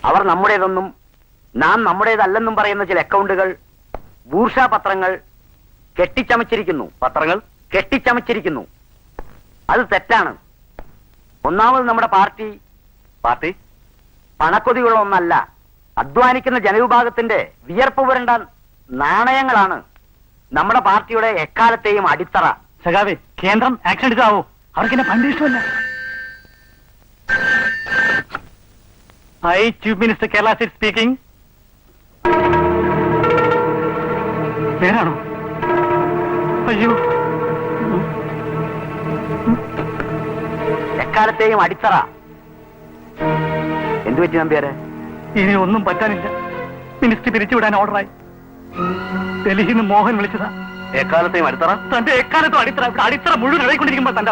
അവർ നമ്മുടേതെന്നും നാം നമ്മുടേതല്ലെന്നും പറയുന്ന ചില അക്കൗണ്ടുകൾ, ബൂർഷാ പത്രങ്ങൾ കെട്ടിച്ചമച്ചിരിക്കുന്നു. പത്രങ്ങൾ കെട്ടിച്ചമച്ചിരിക്കുന്നു. അത് തെറ്റാണ്. ഒന്നാമത് നമ്മുടെ പാർട്ടി പണക്കൊതിയുള്ള ഒന്നല്ല. അധ്വാനിക്കുന്ന ജനവിഭാഗത്തിന്റെ വിയർപ്പ് പുരണ്ട നാണയങ്ങളാണ് നമ്മുടെ പാർട്ടിയുടെ എക്കാലത്തെയും അടിത്തറ. സഖാവേ, കേന്ദ്രം ആക്ഷൻ എടുക്കാവോ? അവർക്കെന്നെ പണ്ട് ഇഷ്ടമല്ല. Chief minister Kerala state speaking. പേരാണോ? അയ്യോ, എക്കാലത്തെയും അടിത്തറ. എന്തു പറ്റി നമ്പ്യാരെ? ഇനി ഒന്നും പറ്റാനില്ല. മിനിസ്റ്റർ പിരിച്ചുവിടാൻ ഓർഡറായി. ഡൽഹിയിൽ നിന്ന് മോഹൻ വിളിച്ചതാ. എക്കാലത്തെയും അടിത്തറ. തന്റെ എക്കാലത്തും അടിത്തറ. അടിത്തറ മുഴുവൻ ഇറങ്ങിക്കൊണ്ടിരിക്കുമ്പോൾ തന്റെ